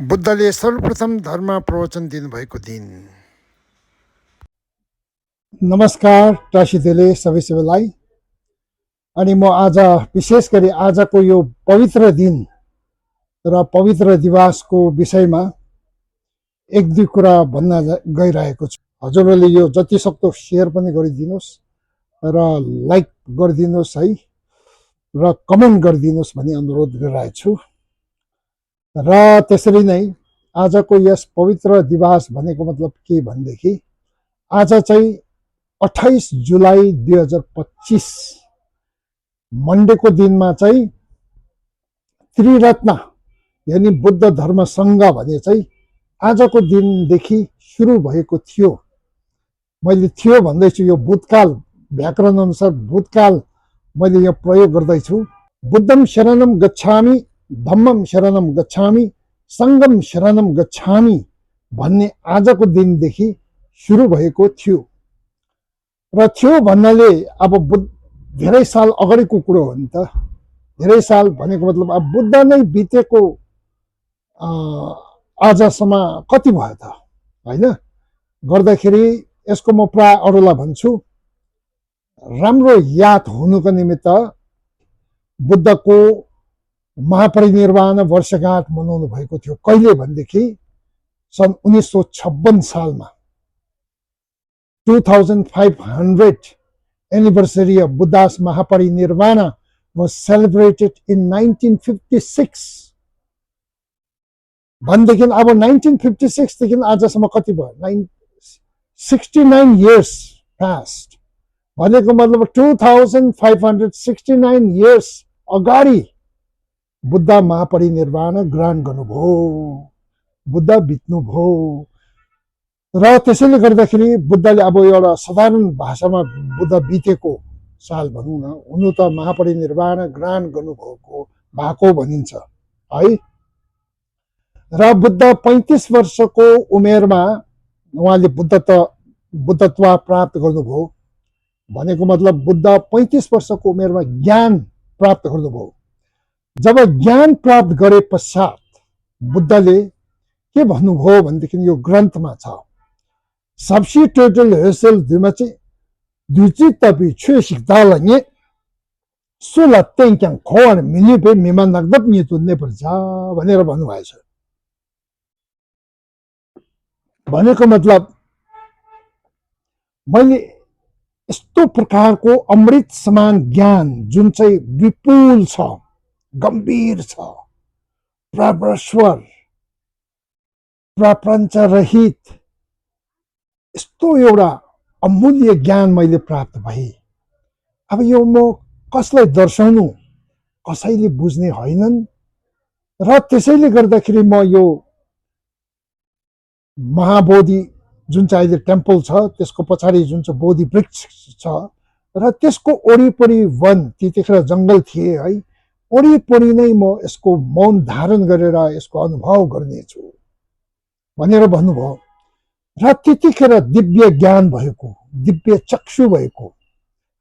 बुद्धले सर्वप्रथम धर्म प्रवचन दिनुभएको दिन। नमस्कार टासीदेले सबैलाई। अनि म आज विशेष गरी आजको यो पवित्र दिन र पवित्र दिवसको विषयमा एक दुई कुरा भन्न गइरहेको छु। हजुरहरूले यो जति सक्दो सेयर पनि गरिदिनुहोस् र लाइक गरिदिनुहोस् है, र कमेन्ट गरिदिनुहोस् भन्ने अनुरोध गरिरहेको छु। र त्यसरी नै आजको यस पवित्र दिवस भनेको मतलब के भनेदेखि आज चाहिँ 28 जुलाई 2025 मन्डेको दिनमा चाहिँ त्रिरत्न यानी बुद्ध धर्म सङ्घ भने चाहिँ आजको दिनदेखि सुरु भएको थियो। मैले थियो भन्दैछु, यो भूतकाल व्याकरण अनुसार भूतकाल मैले यो प्रयोग गर्दैछु। बुद्धम शरणम गच्छामि, धम्मम शरणम गच्छामि, सङ्गम शरणम गच्छामि भन्ने आजको दिनदेखि सुरु भएको थियो। र थियो भन्नाले अब धेरै साल अगाडिको कुरो हो नि त। धेरै साल भनेको मतलब अब बुद्ध नै बितेको आजसम्म कति भयो त होइन। गर्दाखेरि यसको म प्राय अरूलाई भन्छु, राम्रो याद हुनुको निमित्त बुद्धको महापरिनिर्वाण वर्षगाँठ मनाउनु भएको थियो। कहिले भनेदेखि सन् 1956 सालमा 2500th anniversary of Buddha's Mahaparinirvana was celebrated in 1956. भनेदेखि अब 1956 देखि आजसम्म कति भयो? 69 years passed. भनेको मतलब 2569 years अगाडि बुद्ध महापरिनिर्वाण ग्रहण गर्नुभयो, बुद्ध बित्नुभयो। र त्यसैले गर्दाखेरि बुद्धले अब एउटा साधारण भाषामा बुद्ध बितेको साल भनौँ न, हुनु त महापरिनिर्वाण ग्रहण गर्नुभएको भनिन्छ है। र बुद्ध 35 वर्षको उमेरमा उहाँले बुद्धत्व प्राप्त गर्नुभयो। भनेको मतलब बुद्ध 35 वर्षको उमेरमा ज्ञान प्राप्त गर्नुभयो। जब ज्ञान प्राप्त गरे पश्चात बुद्धले के भन्नुभयो भनेदेखि यो ग्रन्थमा छ, सबसी टोटल हेसल दिमाचे दुची तपी छुसिक दालङे सुला तेंक्याङ खोन मिनिपे मिमा नगदप नितुन्ने पर्छ भनेर भन्नुभएको छ। भनेको मतलब मैले यस्तो प्रकारको अमृत समान ज्ञान जुन चाहिँ विपुल छ, गम्भीर छ, प्रभस्वर प्रपञ्च रहित, यस्तो एउटा अमूल्य ज्ञान मैले प्राप्त भए। अब यो म कसलाई दर्शाउनु, कसैले बुझ्ने होइनन्। र त्यसैले गर्दाखेरि म यो महाबोधि जुन चाहिँ अहिले टेम्पल छ त्यसको पछाडि जुन चाहिँ बोधि वृक्ष छ र त्यसको वरिपरि वन, त्यतिखेर जङ्गल थिए है, वरिपरि नै म यसको मौन धारण गरेर यसको अनुभव गर्नेछु भनेर भन्नुभयो। र त्यतिखेर दिव्य ज्ञान भएको, दिव्य चक्षु भएको,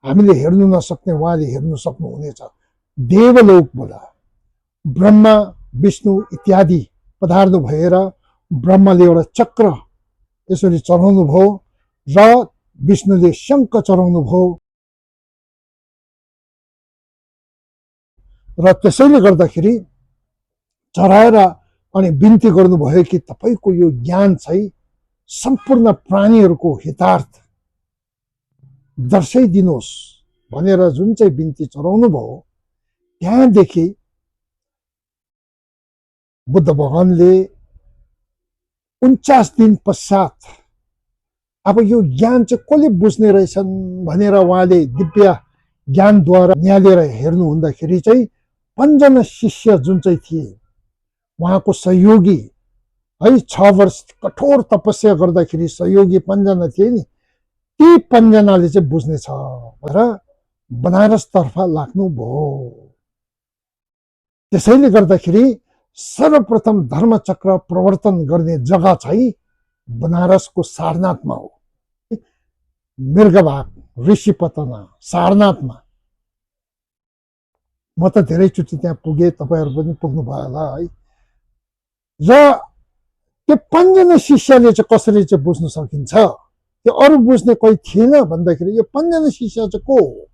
हामीले हेर्नु नसक्ने उहाँले हेर्नु सक्नुहुनेछ। देवलोकबाट ब्रह्मा विष्णु इत्यादि पधार्नु भएर ब्रह्माले एउटा चक्र यसरी चढाउनु भयो र विष्णुले शङ्ख चढाउनु भयो। र त्यसैले गर्दाखेरि चढाएर अनि बिन्ती गर्नुभयो कि तपाईको यो ज्ञान चाहिँ सम्पूर्ण प्राणीहरूको हितार्थ दर्शाइदिनुहोस् भनेर जुन चाहिँ बिन्ती चढाउनु भयो, त्यहाँदेखि बुद्ध भगवानले 49 दिन पश्चात अब यो ज्ञान चाहिँ कसले बुझ्ने रहेछन् भनेर उहाँले दिव्य ज्ञानद्वारा निहालेर हेर्नु हुँदाखेरि चाहिँ 5 जना शिष्य जुन चाहिँ थिए, उहाँको सहयोगी है, 6 वर्ष कठोर तपस्या गर्दाखेरि सहयोगी 5 जना थिए नि, ती 5 जनाले चाहिँ बुझ्नेछ र बनारसतर्फ लाग्नुभयो। त्यसैले गर्दाखेरि सर्वप्रथम धर्मचक्र प्रवर्तन गर्ने जग्गा चाहिँ बनारसको सारनाथमा हो। मृगभाग ऋषिपतना सारनाथमा। म त धेरैचोटि त्यहाँ पुगेँ, तपाईँहरू पनि पुग्नु भयो होला है। र त्यो 5 जना शिष्यले चाहिँ कसरी चाहिँ बुझ्न सकिन्छ, त्यो अरू बुझ्ने कोही थिएन भन्दाखेरि यो 5 जना शिष्य चाहिँ को हो?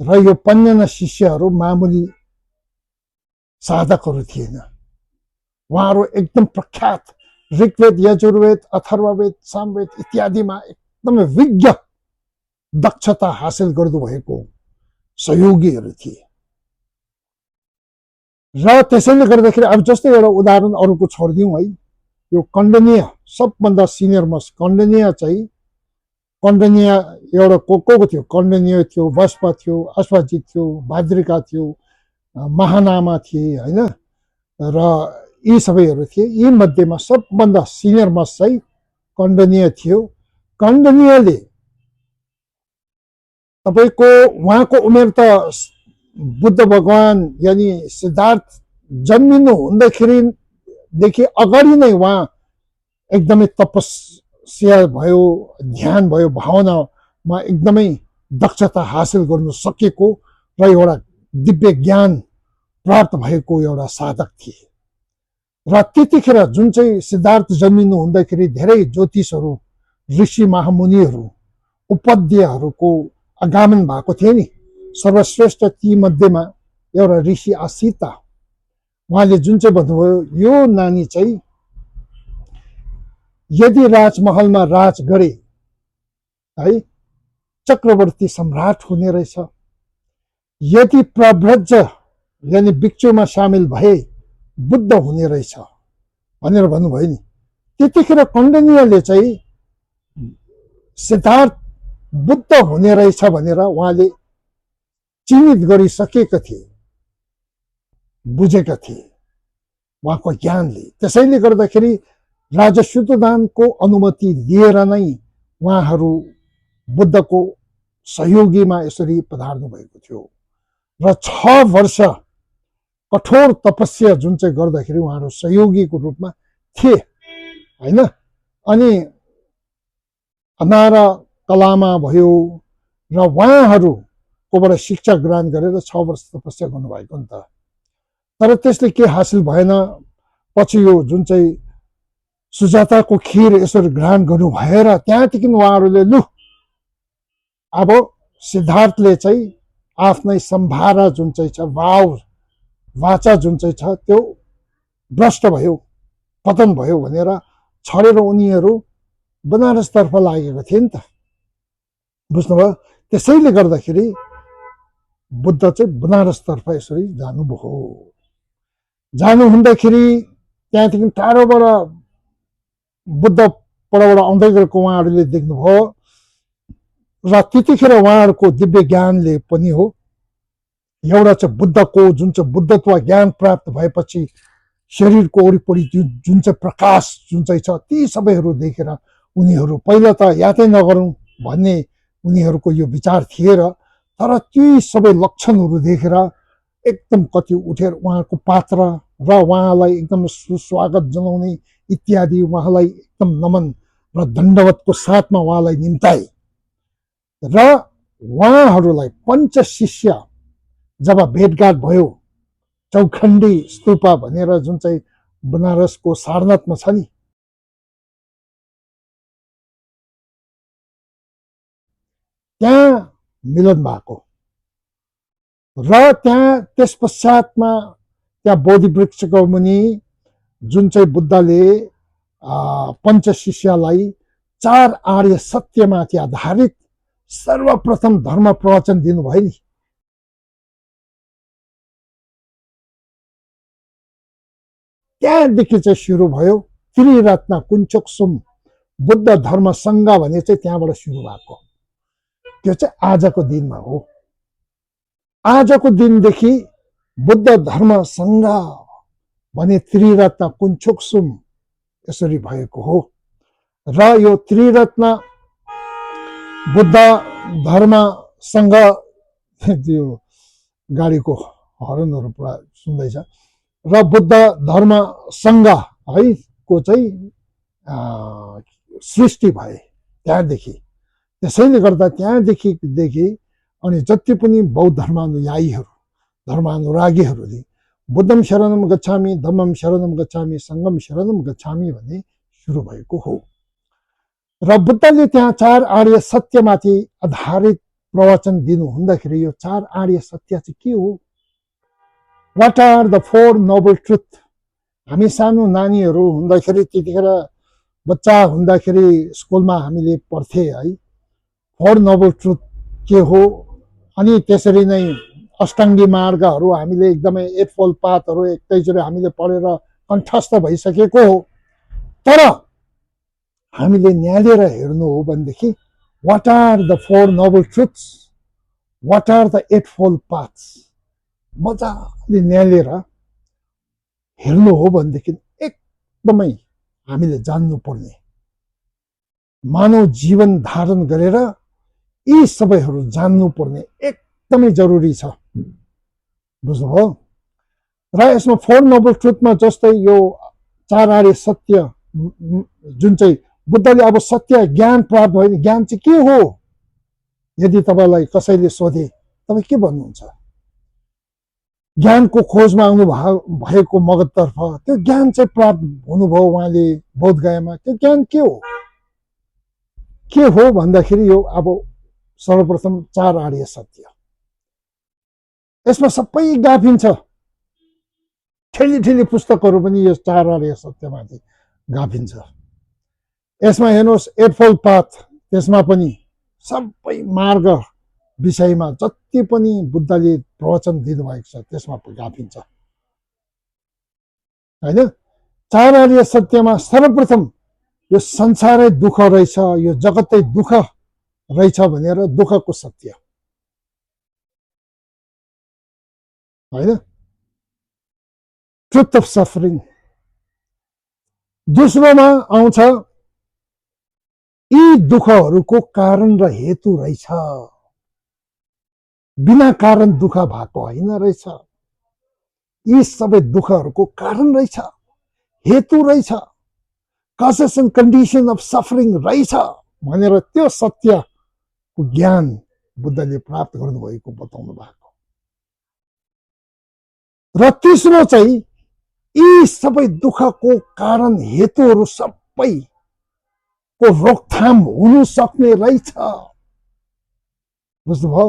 र यो 5 जना शिष्यहरू मामुली साधकहरू थिएन। उहाँहरू एकदम प्रख्यात ऋग्वेद, यजुर्वेद, अथर्ववेद, सामवेद इत्यादिमा एकदमै विज्ञ दक्षता हासिल गर्नुभएको सहयोगीहरू थिए। र त्यसैले गर्दाखेरि अब जस्तै एउटा उदाहरण अरूको छोडिदिउँ है, यो कण्डनीय सबभन्दा सिनियर मोस्ट कण्डनीय चाहिँ एउटा को थियो? कण्डनीय थियो, वस्प थियो, अश्वजित थियो, भाद्रिका थियो, महानामा थिए होइन, र यी सबैहरू थिए। यी मध्येमा सबभन्दा सिनियर मोस्ट चाहिँ कण्डनीय थियो। कण्डनीयले तपाईँको उहाँको उमेर त बुद्ध भगवान यानि सिद्धार्थ जन्मिनु हुँदाखेरिदेखि अगाडि नै उहाँ एकदमै तपस्या भयो, ध्यान भयो, भावनामा एकदमै दक्षता हासिल गर्नु सकेको र एउटा दिव्य ज्ञान प्राप्त भएको एउटा साधक थिए। र त्यतिखेर जुन चाहिँ सिद्धार्थ जन्मिनु हुँदाखेरि धेरै ज्योतिषहरू, ऋषि महामुनिहरू, उपाध्यायहरूको आगमन भएको थियो नि। सर्वश्रेष्ठ ती मध्येमा एउटा ऋषि आसीता, उहाँले जुन चाहिँ भन्नुभयो, यो नानी चाहिँ यदि राजमहलमा राज गरे है चक्रवर्ती सम्राट हुने रहेछ, यदि प्रव्रज यानि भिक्षुमा सामेल भए बुद्ध हुने रहेछ भनेर भन्नुभयो नि। त्यतिखेर कण्डनीयले चाहिँ सिद्धार्थ बुद्ध हुने रहेछ भनेर उहाँले चिन्हित गरिसकेका थिए, बुझेका थिए उहाँको ज्ञानले। त्यसैले गर्दाखेरि राजा शुद्धोधनको अनुमति लिएर नै उहाँहरू बुद्धको सहयोगीमा यसरी पधार्नु भएको थियो। र 6 वर्ष कठोर तपस्या जुन चाहिँ गर्दाखेरि उहाँहरू सहयोगीको रूपमा थिए होइन। अनि अनारा कलामा भयो र उहाँहरूकोबाट शिक्षा ग्रहण गरेर 6 वर्ष तपस्या गर्नुभएको नि त। तर त्यसले के हासिल भएन। पछि यो जुन चाहिँ सुजाताको खीर यसरी ग्रहण गर्नु भएर त्यहाँदेखि उहाँहरूले लु अब सिद्धार्थले चाहिँ आफ्नै सम्भारा जुन चाहिँ छ, वाचा जुन चाहिँ छ त्यो भ्रष्ट भयो, पतन भयो भनेर छरेर उनीहरू बनारसतर्फ लागेको थिए नि त, बुझ्नुभयो। त्यसैले गर्दाखेरि बुद्ध चाहिँ बनारसतर्फ यसरी जानुभयो। जानु हुँदाखेरि त्यहाँदेखि टाढोबाट बुद्ध परबाट आउँदै गरेको उहाँहरूले देख्नुभयो। र त्यतिखेर उहाँहरूको दिव्य ज्ञानले पनि हो, एउटा चाहिँ बुद्धको जुन चाहिँ बुद्धत्व ज्ञान प्राप्त भएपछि शरीरको वरिपरि जुन चाहिँ प्रकाश जुन चाहिँ छ ती सबैहरू देखेर उनीहरू पहिला त यातै नगरौँ भन्ने उनीहरूको यो विचार थिए। र तर ती सबै लक्षणहरू देखेर एकदम कति उठेर उहाँको पात्र र उहाँलाई एकदम सुस्वागत जनाउने इत्यादि, उहाँलाई एकदम नमन र दण्डवतको साथमा उहाँलाई निम्ताए। र उहाँहरूलाई पञ्च शिष्य जब भेटघाट भयो, चौखण्डी स्तूपा भनेर जुन चाहिँ बनारसको सारनाथमा छ नि, त्यहाँ मिलन भएको। र त्यहाँ त्यस पश्चातमा त्यहाँ बोधि वृक्षको मुनि जुन चाहिँ बुद्धले पञ्च शिष्यलाई 4 आर्य सत्यमाथि आधारित सर्वप्रथम धर्म प्रवचन दिनुभयो नि, त्यहाँदेखि चाहिँ सुरु भयो त्रिरत्न कुञ्चोक्सुम बुद्ध धर्म सङ्घ भने चाहिँ त्यहाँबाट सुरु भएको। त्यो चाहिँ आजको दिनमा हो। आजको दिनदेखि बुद्ध धर्म सङ्घ भने त्रिरत्न कुञ्चोक्सुम यसरी भएको हो। र यो त्रिरत्न बुद्ध धर्म सङ्घ, त्यो गाडीको हर्नहरू पुरा सुन्दैछ। र बुद्ध धर्म सङ्घ है को चाहिँ सृष्टि भए त्यहाँदेखि। त्यसैले गर्दा त्यहाँदेखि अनि जति पनि बौद्ध धर्मानुयायीहरू, धर्मानुरागीहरूले बुद्धम शरणम गच्छामि, धम्मम शरणम गच्छामि, सङ्गम शरणम गच्छामि भन्ने सुरु भएको हो। र बुद्धले त्यहाँ 4 आर्य सत्यमाथि आधारित प्रवचन दिनु हुँदाखेरि यो 4 आर्य सत्य चाहिँ के हो? What are the 4 noble truth? हामी सानो नानीहरू हुँदाखेरि, त्यतिखेर बच्चा हुँदाखेरि स्कुलमा हामीले पढ्थे है, 4 नोबल ट्रुथ के हो। अनि त्यसरी नै अष्टाङ्गी मार्गहरू हामीले एकदमै 8 फोल्ड पाथहरू एकैचोटि हामीले पढेर कण्ठस्थ भइसकेको हो। तर हामीले न्यालेर हेर्नु हो भनेदेखि what are the 4 noble truths, what are the 8 fold paths, मजाले न्यालेर हेर्नु हो भनेदेखि एकदमै हामीले जान्नुपर्ने, मानव जीवन धारण गरेर यी सबैहरू जान्नुपर्ने एकदमै जरुरी छ। बुझ्नुभयो? र यसमा 4 नोबल ट्रुथमा जस्तै यो 4 आर्य सत्य जुन चाहिँ बुद्धले अब सत्य ज्ञान प्राप्त भयो भने ज्ञान चाहिँ के हो? यदि तपाईँलाई कसैले सोधे तपाईँ के भन्नुहुन्छ? ज्ञानको खोजमा आउनु भएको मगधतर्फ त्यो ज्ञान चाहिँ प्राप्त हुनुभयो उहाँले बोधगयामा। त्यो ज्ञान के हो? के हो भन्दाखेरि यो अब सर्वप्रथम 4 आर्य सत्य। यसमा सबै गाभिन्छ। ठेली ठेली पुस्तकहरू पनि यो 4 आर्य सत्यमाथि गाभिन्छ। यसमा हेर्नुहोस् 8 फोल्ड पाथ, त्यसमा पनि सबै मार्ग विषयमा जति पनि बुद्धले प्रवचन दिनुभएको छ त्यसमा गाभिन्छ हैन। 4 आर्य सत्यमा सर्वप्रथम यो संसारै दुःख रहेछ, यो जगतै दुःख रहेछ भनेर दुःखको सत्य हैन, ट्रुथ अफ सफरिङ। दोस्रोमा आउँछ यी दुःखहरूको कारण र हेतु रहेछ, बिना कारण दुःख भएको होइन रहेछ। यी सबै दुःखहरूको कारण रहेछ, हेतु रहेछ, causes and condition of suffering रहेछ भनेर त्यो सत्यको ज्ञान बुद्धले प्राप्त गर्नुभएको बताउनु भएको। र तेस्रो चाहिँ यी सबै दुःखको कारण हेतुहरू सबैको रोकथाम हुन सक्ने रहेछ। बुझ्नुभयो?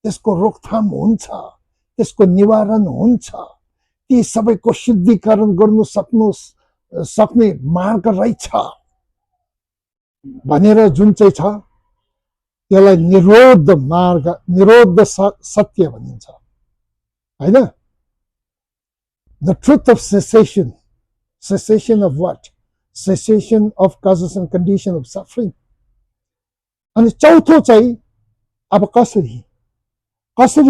त्यसको रोकथाम हुन्छ, त्यसको निवारण हुन्छ, ती सबैको शुद्धिकरण गर्नु सक्ने मार्ग रहेछ भनेर जुन चाहिँ छ त्यसलाई निरोध मार्ग, निरोध सत्य भनिन्छ हैन। The truth of cessation, cessation of what? Cessation of causes and condition of suffering. अनि चौथो चाहिँ अब कसरी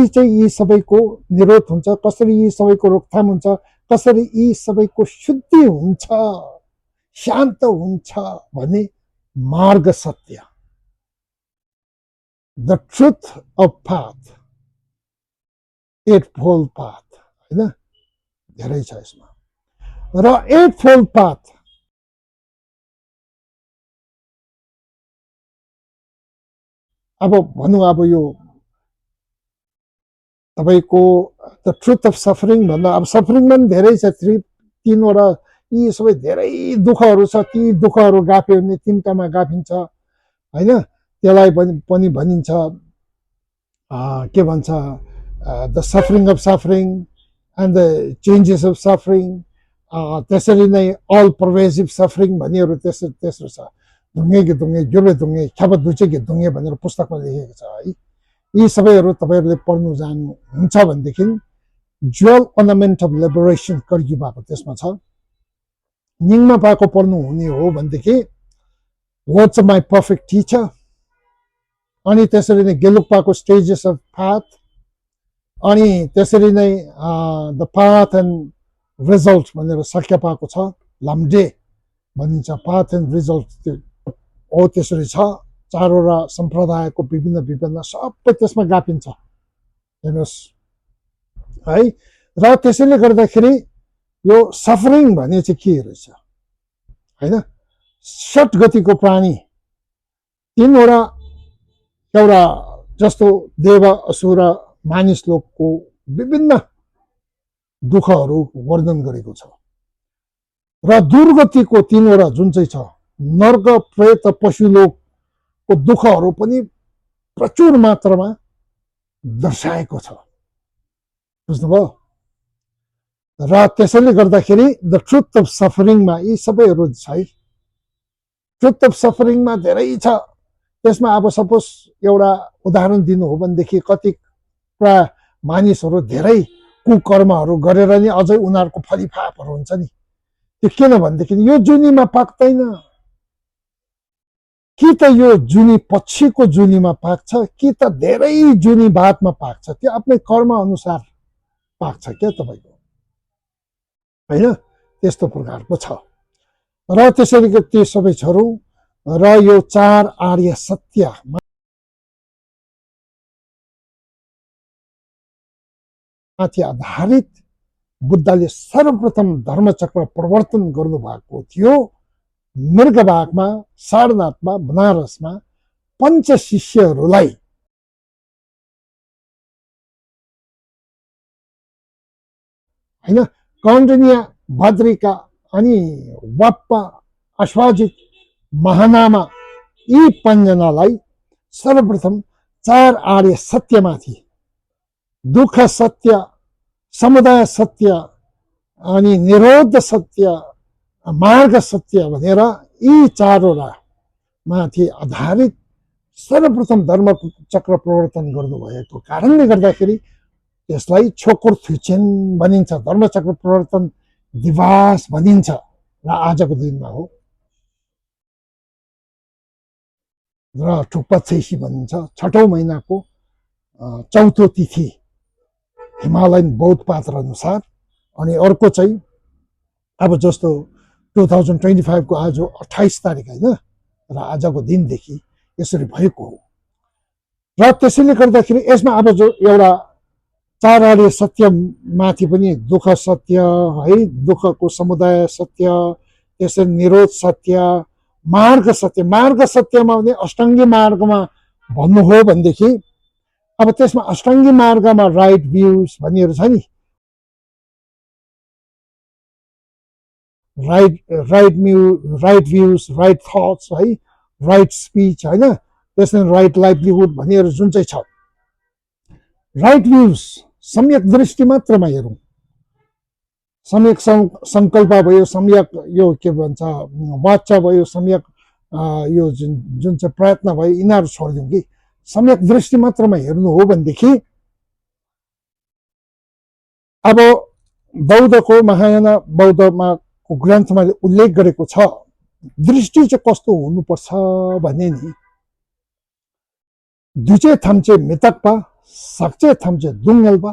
चाहिँ यी सबैको निरोध हुन्छ, कसरी यी सबैको रोकथाम हुन्छ, कसरी यी सबैको शुद्धि हुन्छ, शान्त हुन्छ भन्ने मार्ग सत्य, the truth of path, 8 fold path हैन, धेरै छ यसमा। र 8 फोल्ड पाथ अब भनौँ, अब यो तपाईको द ट्रुथ अफ सफरिङ भन्दा अब सफरिङमा पनि धेरै छ, 3वटा यी सबै धेरै दुःखहरू छ। ती दुःखहरू गाफ्यो भने 3टामा गाफिन्छ हैन। त्यसलाई पनि भनिन्छ के भन्छ, the suffering of suffering and the changes of suffering. त्यसरी नै अल पर्भेसिभ सफरिङ भन्नेहरू तेस्रो छ। ढुङ्गे ढुङ्गे जुर्बे ढुङ्गे ख्याप दुचेके ढुङ्गे भनेर पुस्तकमा लेखेको छ है। यी सबैहरू तपाईँहरूले पढ्नु जान्नुहुन्छ भनेदेखि ज्वेल अर्नामेन्ट अफ लिबरेसन कर्जुबाको त्यसमा छ। निङमा पाएको पढ्नु हुने हो भनेदेखि words of my perfect teacher, अनि त्यसरी नै गेलुक्पाको स्टेजेस अफ पाथ, अनि त्यसरी नै द पाथ एन्ड रिजल्ट भनेर सख्यापाको छ, लाम्डे भनिन्छ पाथ एन्ड रिजल्ट हो। त्यसरी छ 4वटा सम्प्रदायको विभिन्न सबै त्यसमा गापिन्छ हेर्नुहोस् है। र त्यसैले गर्दाखेरि यो सफरिङ भने चाहिँ के रहेछ हैन। षट गतिको प्राणी 3वटा, एउटा जस्तो देव असुर मानिस लोकको विभिन्न दुःखहरू वर्णन गरेको छ। र दुर्गतिको 3वटा जुन चाहिँ छ, नर्क, प्रेत, पशुलोकको दुःखहरू पनि प्रचुर मात्रामा दर्शाएको छ। बुझ्नुभयो? र त्यसैले गर्दाखेरि द ट्रुथ अफ सफरिङमा यी सबैहरू छ है। ट्रुथ अफ सफरिङमा धेरै छ। त्यसमा अब सपोज एउटा उदाहरण दिनु हो भनेदेखि कति प्राय मानिसहरू धेरै कुकर्महरू गरेर नि अझै उनीहरूको फलिफापहरू हुन्छ नि। त्यो किनभनेदेखि यो जुनीमा पाक्दैन, कि त यो जुनी पछिको जुनीमा पाक्छ, कि त धेरै जुनी बादमा पाक्छ। त्यो आफ्नै कर्म अनुसार पाक्छ क्या तपाईँको, होइन? त्यस्तो प्रकारको छ। र त्यसरी ती सबै छहरू र यो 4 आर्य सत्य माथि आधारित बुद्धले सर्वप्रथम धर्मचक्र प्रवर्तन गर्नुभएको थियो। मृगबागमा, सारनाथमा, बनारसमा पञ्च शिष्यहरूलाई होइन, कौण्डिन्य, भद्रिका अनि वाप्पा, अश्वाजित, महानामा, यी 5 जनालाई सर्वप्रथम 4 आर्य सत्यमाथि, दुःख सत्य, समुदाय सत्य अनि निरोध सत्य, मार्ग सत्य भनेर यी 4वटा माथि आधारित सर्वप्रथम धर्म चक्र प्रवर्तन गर्नुभएको कारणले गर्दाखेरि त्यसलाई छोकुर थुचेन भनिन्छ, धर्मचक्र प्रवर्तन दिवस भनिन्छ। र आजको दिनमा हो। र ठुक्पा छैसी भनिन्छ, 6औं महिनाको 4औं तिथि हिमालयन बौद्ध पात्र अनुसार। अनि अर्को चाहिँ अब जस्तो 2025 को आज 28 तारिक होइन, र आजको दिनदेखि यसरी भएको हो। र त्यसैले गर्दाखेरि यसमा अब जो एउटा 4 आर्य सत्य माथि पनि दुःख सत्य है, दुःखको समुदाय सत्य, त्यसरी निरोध सत्य, मार्ग सत्य। मार्ग सत्यमा भने अष्टाङ्गी मार्गमा भन्नु हो भनेदेखि अब त्यसमा अष्टाङ्गी मार्गमा राइट भ्यूज भन्नेहरू छ नि, राइट भ्यूज, राइट थट्स है, राइट स्पिच होइन, त्यसरी राइट लाइभलीहुड भन्नेहरू जुन चाहिँ छ। राइट भ्यूज सम्यक दृष्टि मात्रमा हेरौँ, सम्यक सङ्कल्प भयो, सम्यक यो के भन्छ वाचा भयो, सम्यक यो जुन चाहिँ प्रयत्न भयो, यिनीहरू छोडिदिउँ कि सम्यक दृष्टि मात्रमा हेर्नु हो भनेदेखि अब बौद्धको महायान बौद्धमा को ग्रन्थमा उल्लेख गरेको छ दृष्टि चाहिँ कस्तो हुनुपर्छ भने नि, दुचे थम्चे मितक्पा, सक्चे थम्चे दुङ्गल्पा,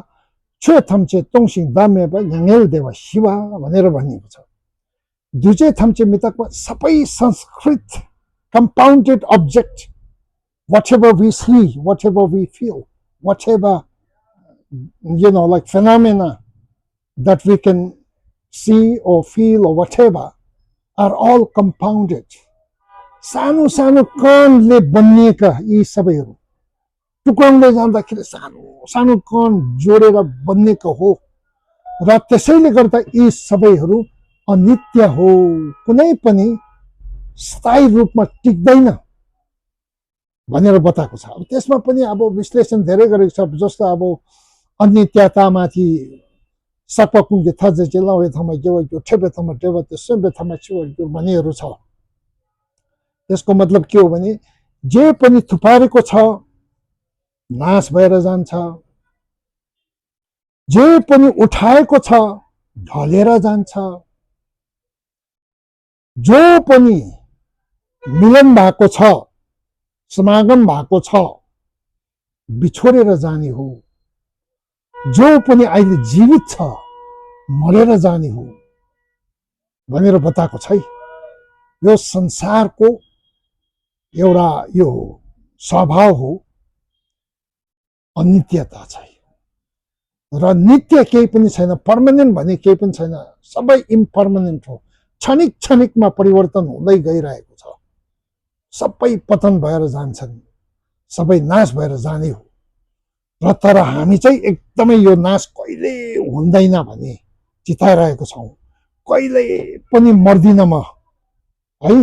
छे थम्चे तोङसिङ दामेपा, यङ्गेल देवा शिवा भनेर भनिएको छ। दुचे थम्चे मितक्पा सबै संस्कृत compounded object, whatever we see, whatever we feel, whatever, like phenomena that we can see or feel or whatever are all compounded. सानो सानो कणले बनिएका यी सबैहरू टुक्राउँदै जाँदाखेरि सानो सानो कण जोडेर बनिएको हो। र त्यसैले गर्दा यी सबैहरू अनित्य हो, कुनै पनि स्थायी रूपमा टिक्दैन भनेर बताएको छ। अब त्यसमा पनि अब विश्लेषण धेरै गरेको छ। जस्तो अब अनित्यतामाथि सकपकुङ्गे थजे चाहिँ लवे थमा गेवा ठेपे थमा टेवा त्यो सेम्बे थमा छिवा भन्नेहरू छ। त्यसको मतलब के हो भने जे पनि थुपारेको छ नाश भएर जान्छ, जे पनि उठाएको छ ढलेर जान्छ, जो पनि मिलन भएको छ, समागम भएको छ, बिछोडेर जाने हो। जो पनि अहिले जीवित छ मरेर जाने हो भनेर बताएको छ। यो संसारको एउटा यो स्वभाव हो, अनित्यता छ। र नित्य केही पनि छैन, पर्मानेन्ट भन्ने केही पनि छैन, सबै इम्पर्मानेन्ट हो। क्षणिक क्षणिकमा परिवर्तन हुँदै गइरहेको छ। सबै पतन भएर जान्छन्, सबै नाश भएर जाने हो। र तर हामी चाहिँ एकदमै यो नाश कहिले हुँदैन भने चिताइरहेको छौँ। कहिले पनि मर्दिन म, है।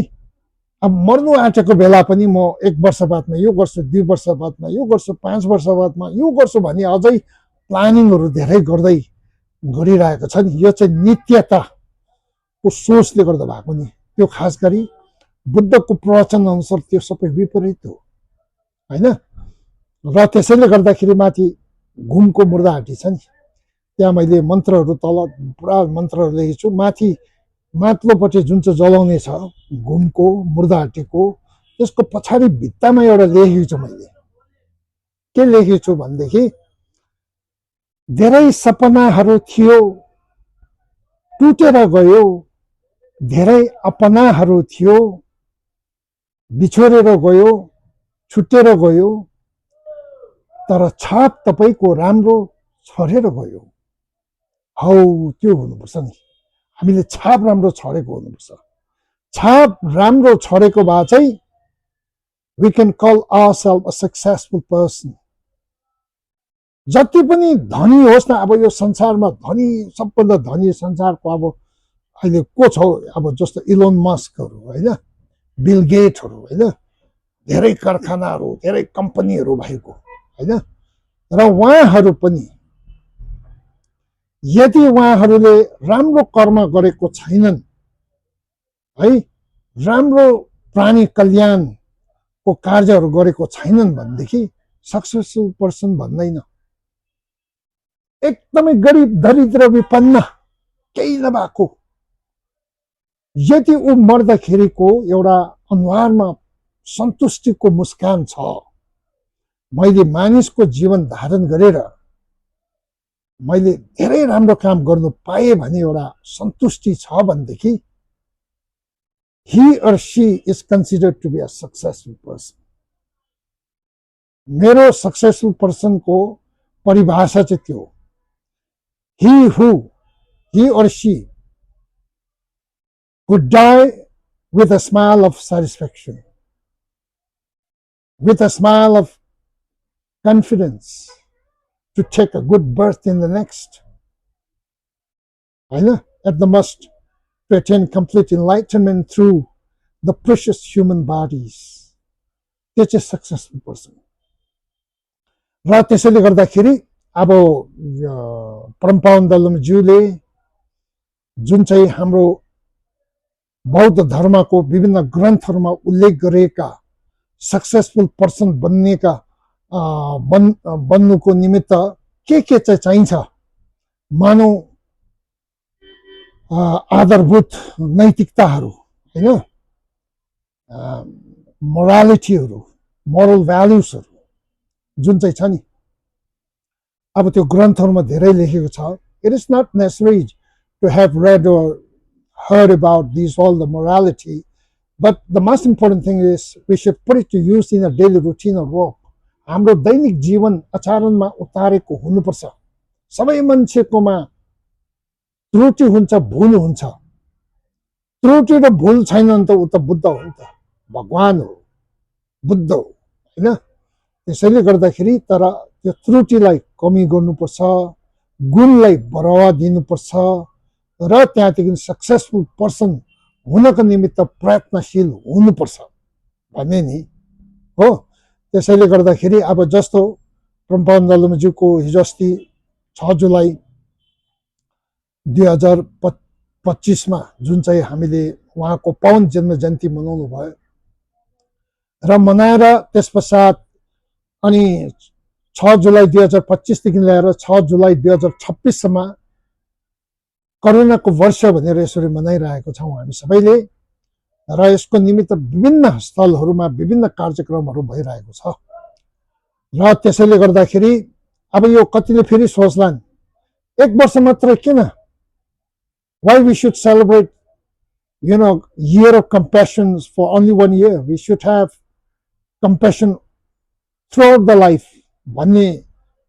अब मर्नु आँटेको बेला पनि म 1 वर्ष बादमा यो गर्छु, 2 वर्ष बादमा यो गर्छु, 5 वर्ष बादमा यो गर्छु भने अझै प्लानिङहरू धेरै गर्दै गरिरहेको छ नि। यो चाहिँ नित्यताको सोचले गर्दा भएको नि। त्यो खास गरी बुद्धको प्रवचन अनुसार त्यो सबै विपरीत हो, होइन। र त्यसैले गर्दाखेरि माथि घुमको मुर्दाहाटी छ नि, त्यहाँ मैले मन्त्रहरू तल पुरा मन्त्रहरू लेखेको छु। माथि माथिल्लोपट्टि जुन चाहिँ जलाउने छ घुमको मुर्दाहाटीको, त्यसको पछाडि भित्तामा एउटा लेखेको छु मैले। के लेखेको छु भनेदेखि, धेरै सपनाहरू थियो टुटेर गयो, धेरै अपनाहरू थियो बिछोरेर गयो, छुटेर गयो, तर छाप तपाईँको राम्रो छरेर गयो। हौ त्यो हुनुपर्छ नि, हामीले छाप राम्रो छरेको हुनुपर्छ। छाप राम्रो छरेको भए चाहिँ we can call ourselves a successful person. जति पनि धनी होस् न, अब यो संसारमा धनी, सबभन्दा धनी संसारको अब अहिले को छ, अब जस्तो इलोन मस्कहरू, होइन, बिल गेटहरू, होइन, धेरै कारखानाहरू, धेरै कम्पनीहरू भएको, होइन। र उहाँहरू पनि यदि उहाँहरूले राम्रो कर्म गरेको छैनन्, है, राम्रो प्राणी कल्याणको कार्यहरू गरेको छैनन् भनेदेखि सक्सेसफुल पर्सन भन्दैन। एकदमै गरिब दरिद्र विपन्न केही नभएको, यदि ऊ मर्दाखेरिको एउटा अनुहारमा सन्तुष्टिको मुस्कान छ, मैले मानिसको जीवन धारण गरेर मैले धेरै राम्रो काम गर्नु पाएँ भने एउटा सन्तुष्टि छ भनेदेखि he or she is considered to be a successful person. मेरो सक्सेसफुल पर्सनको परिभाषा चाहिँ त्यो, he or she would die with a smile of satisfaction, with a smile of confidence to take a good birth in the next, होइन, at the must to attain complete enlightenment through the precious human bodies. त्यो चाहिँ successful person. र त्यसैले गर्दाखेरि अब परमपावन दलमज्यूले जुन चाहिँ हाम्रो बौद्ध धर्मको विभिन्न ग्रन्थहरूमा उल्लेख गरेका सक्सेसफुल पर्सन बन्नेका बन्नुको निमित्त के चाहिँ चाहिन्छ, मानव आधारभूत नैतिकताहरू, होइन, मोरालिटीहरू, मोरल भ्यालुजहरू जुन चाहिँ छ नि, अब त्यो ग्रन्थहरूमा धेरै लेखेको छ। It is not necessary to have read or heard about these all the morality, but the most important thing is we should put it to use in a daily routine of work. हाम्रो दैनिक जीवन आचरणमा उतारेको हुनुपर्छ। सबै मान्छेकोमा त्रुटि हुन्छ, भुल हुन्छ। त्रुटि र भुल छैन भने त ऊ त बुद्ध हो नि त, भगवान हो, बुद्ध हो, होइन। त्यसैले गर्दाखेरि तर त्यो त्रुटिलाई कमी गर्नुपर्छ, गुणलाई बढावा दिनुपर्छ र त्यहाँदेखि सक्सेसफुल पर्सन हुनको निमित्त प्रयत्नशील हुनुपर्छ भन्ने नि हो। त्यसैले गर्दाखेरि अब जस्तो परमपावन दलमज्यूको हिजो अस्ति 6 जुलाई 2025मा जुन चाहिँ हामीले उहाँको पावन जन्म जयन्ती मनाउनु भयो र मनाएर त्यस पश्चात अनि 6 जुलाई 2025 देखि लिएर 6 जुलाई 2026सम्म करुणाको वर्ष भनेर यसरी मनाइरहेको छौँ हामी सबैले। र यसको निमित्त विभिन्न स्थलहरूमा विभिन्न कार्यक्रमहरू भइरहेको छ। र त्यसैले गर्दाखेरि अब यो कतिले फेरि सोच्लान् 1 वर्ष मात्र किन, why we should celebrate year of compassion for only 1 year, we should have compassion throughout the life भन्ने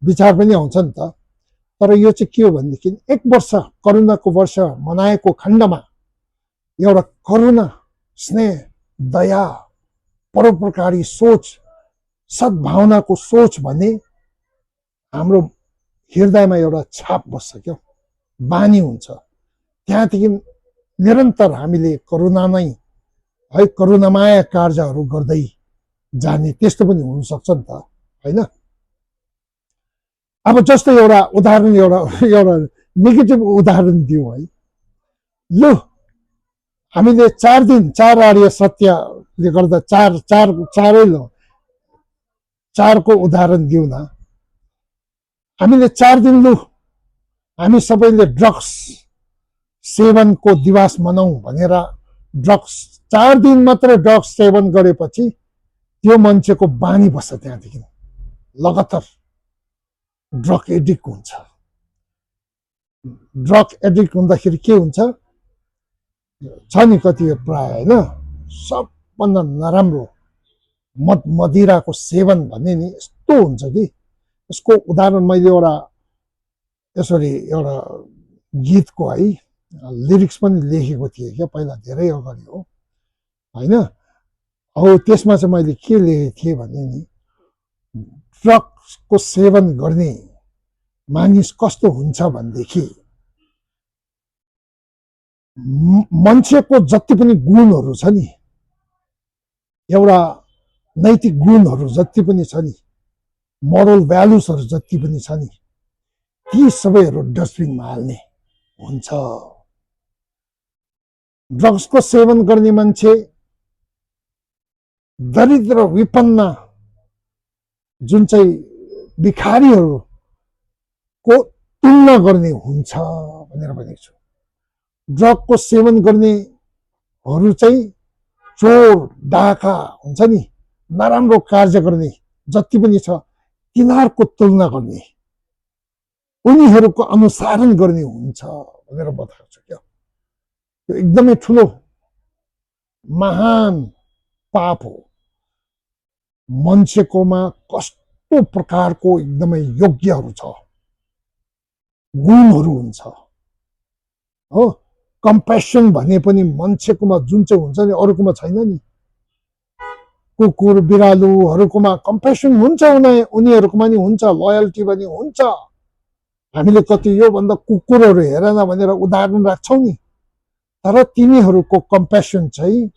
विचार पनि आउँछ नि त। तर यो चाहिँ के हो भनेदेखि 1 वर्ष करुणाको वर्ष मनाएको खण्डमा एउटा करुणा, स्नेह, दया, परोपकारी सोच, सद्भावनाको सोच भने हाम्रो हृदयमा एउटा छाप बस्छ क्या, बानी हुन्छ। त्यहाँदेखि निरन्तर हामीले करुणा नै है करुणामय कार्यहरू गर्दै जाने त्यस्तो पनि हुनसक्छ नि त होइन। अब जस्तो एउटा उदाहरण एउटा नेगेटिभ उदाहरण दिउँ है। लु हामीले 4 दिन 4 आर्य सत्यले गर्दा चारै ल 4 को उदाहरण दिउँ न। हामीले 4 दिन लु हामी सबैले ड्रग्स सेवनको दिवस मनाउँ भनेर ड्रग्स 4 दिन मात्र ड्रग्स सेवन गरेपछि त्यो मान्छेको बानी बस्छ, त्यहाँदेखि लगातार ड्रग एडिक्ट हुन्छ। ड्रग एडिक्ट हुँदाखेरि के हुन्छ छ नि कति प्राय होइन, सबभन्दा नराम्रो मद मदिराको सेवन भन्ने नि यस्तो हुन्छ कि यसको उदाहरण मैले एउटा यसरी एउटा गीतको है लिरिक्स पनि लेखेको थिएँ क्या, पहिला धेरै अगाडि हो होइन। अब त्यसमा चाहिँ मैले के लेखेको थिएँ भने नि ड्रग्सको सेवन गर्ने मानिस कस्तो हुन्छ भनेदेखि मान्छेको जति पनि गुणहरू छ नि, एउटा नैतिक गुणहरू जति पनि छ नि, मोरल भ्यालुजहरू जति पनि छ नि, ती सबैहरू डस्टबिनमा हाल्ने हुन्छ। ड्रग्सको सेवन गर्ने मान्छे दरिद्र विपन्न जुन चाहिँ भिखारीहरूको तुलना गर्ने हुन्छ भनेर भनेको छु। ड्रगको सेवन गर्नेहरू चाहिँ चोर डाका हुन्छ नि, नराम्रो कार्य गर्ने जति पनि छ तिनीहरूको तुलना गर्ने, उनीहरूको अनुसरण गर्ने हुन्छ भनेर बताएको छु क्या। यो एकदमै ठुलो महान पाप हो। मान्छेकोमा कस्तो प्रकारको एकदमै योग्यहरू छ, गुणहरू हुन्छ हो। कम्प्यासन भने पनि मान्छेकोमा जुन चाहिँ हुन्छ नि अरूकोमा छैन नि। कुकुर बिरालुहरूकोमा कम्प्यासन हुन्छ, उनीहरूकोमा नि हुन्छ, लोयल्टी पनि हुन्छ। हामीले कति योभन्दा कुकुरहरू हेरेन भनेर उदाहरण राख्छौँ नि, तर तिनीहरूको कम्प्यासन चाहिँ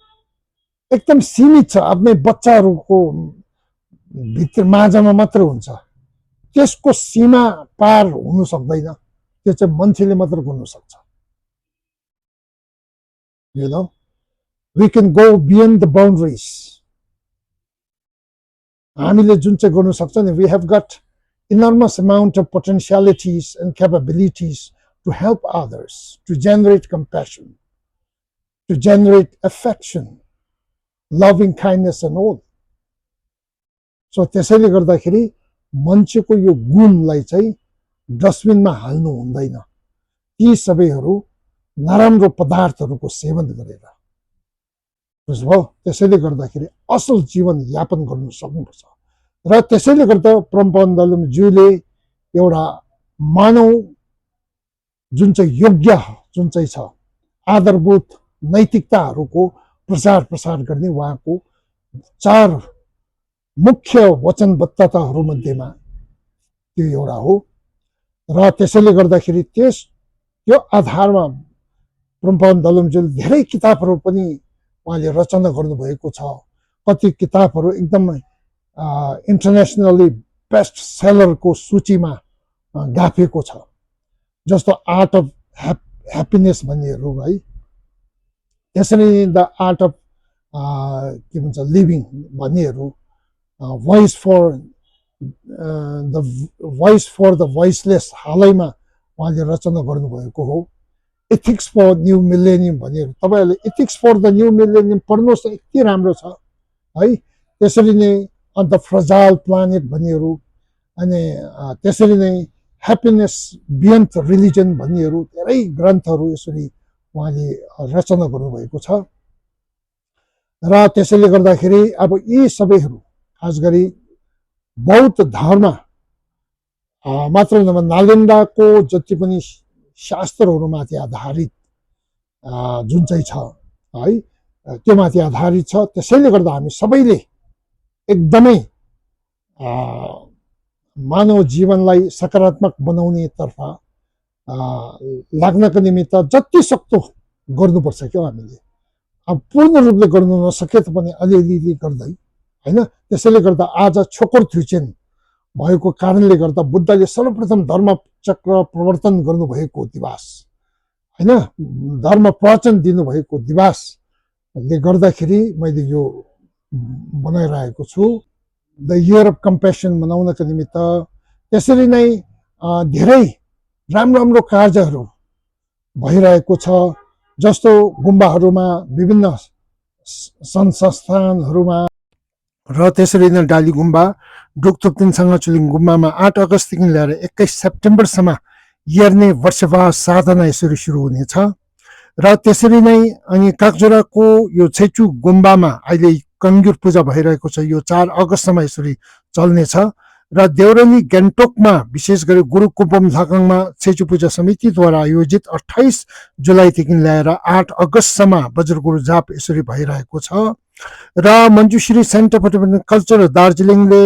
एकदम सीमित छ, आफ्नै बच्चाहरूको भित्र माझमा मात्र हुन्छ। त्यसको सीमा पार हुनु सक्दैन, त्यो चाहिँ मान्छेले मात्र गर्नु सक्छ। You know, we can go beyond the boundaries. हामीले जुन चाहिँ गर्नु सक्छ नि, we have got enormous amount of potentialities and capabilities to help others, to generate compassion, to generate affection, loving kindness and all. So त्यसैले गर्दाखेरि मान्छेको यो गुणलाई चाहिँ डस्टबिनमा हाल्नु हुँदैन। ती सबैहरू नराम्रो पदार्थहरूको सेवन गरेर, बुझ्नुभयो? त्यसैले गर्दाखेरि असल जीवन यापन गर्नु सक्नुपर्छ। र त्यसैले गर्दा परमपवन दलमज्यूले एउटा मानव जुन चाहिँ योग्य जुन चाहिँ छ आधारभूत नैतिकताहरूको प्रचार प्रसार गर्ने उहाँको 4 मुख्य वचनबद्धताहरू मध्येमा त्यो एउटा हो। र त्यसैले गर्दाखेरि त्यो आधारमा परमपवन दलमज्यूले धेरै किताबहरू पनि उहाँले रचना गर्नुभएको छ। कति किताबहरू एकदमै इन्टरनेसनली बेस्ट सेलरको सूचीमा गाभेको छ, जस्तो आर्ट अफ ह्याप्पिनेस भन्नेहरू है। त्यसरी द आर्ट अफ के भन्छ लिभिङ भन्नेहरू, भोइस फर द भोइसलेस हालैमा उहाँले रचना गर्नुभएको हो। एथिक्स फर न्यू मिलेनियम भन्नेहरू, तपाईँहरूले ethics for the new millennium पढ्नुहोस् न, यति राम्रो छ है। त्यसरी नै द फ्रजाइल प्लानेट भन्नेहरू, अनि त्यसरी नै ह्याप्पिनेस बियोन्ड रिलिजन भन्नेहरू धेरै ग्रन्थहरू यसरी उहाँले रचना गर्नुभएको छ। र त्यसैले गर्दाखेरि अब यी सबैहरू खास गरी बौद्ध धर्म मात्र नभए नालन्दाको जति पनि शास्त्रहरूमाथि आधारित जुन चाहिँ छ है, त्यो माथि आधारित छ। त्यसैले गर्दा हामी सबैले एकदमै मानव जीवनलाई सकारात्मक बनाउनेतर्फ लाग्नको निमित्त जति सक्दो गर्नुपर्छ क्या हामीले। अब पूर्ण रूपले गर्नु नसके तापनि अलिअलि गर्दै होइन। त्यसैले गर्दा आज छोकर थ्युचेन भएको कारणले गर्दा बुद्धले सर्वप्रथम धर्मचक्र प्रवर्तन गर्नुभएको दिवस होइन, धर्म प्रवचन दिनुभएको दिवसले गर्दाखेरि मैले यो बनाइरहेको छु, द इयर अफ कम्पेसन मनाउनको निमित्त। त्यसरी नै धेरै राम्रो राम्रो कार्यहरू भइरहेको छ, जस्तो गुम्बाहरूमा, विभिन्न सङ्घ संस्थानहरूमा र त्यसरी नै डाली गुम्बा, डुकथुप्तिन सङ्घचुलिङ गुम्बामा 8 अगस्तदेखि लिएर 21 सेप्टेम्बरसम्म हेर्ने वर्षवास साधना यसरी सुरु हुनेछ। र त्यसरी नै अनि कागजोराको यो छैचु गुम्बामा अहिले कङ्ग्युर पूजा भइरहेको छ, यो 4 अगस्तसम्म यसरी चल्नेछ। र देउराली गान्तोकमा विशेष गरी गुरु कुपम झाकाङमा छैचु पूजा समितिद्वारा आयोजित 28 जुलाईदेखि लिएर 8 अगस्तसम्म वज्रगुरु जाप यसरी भइरहेको छ। र मञ्जुश्री सेन्टर फर कल्चर दार्जिलिङले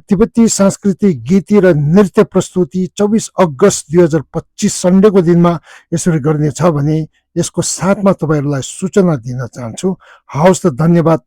तिब्बती सांस्कृतिक गीत र नृत्य प्रस्तुति 24 अगस्त 2025 सन्डेको दिनमा यसरी गर्नेछ भने यसको साथमा तपाईँहरूलाई सूचना दिन चाहन्छु। हवस् त, धन्यवाद।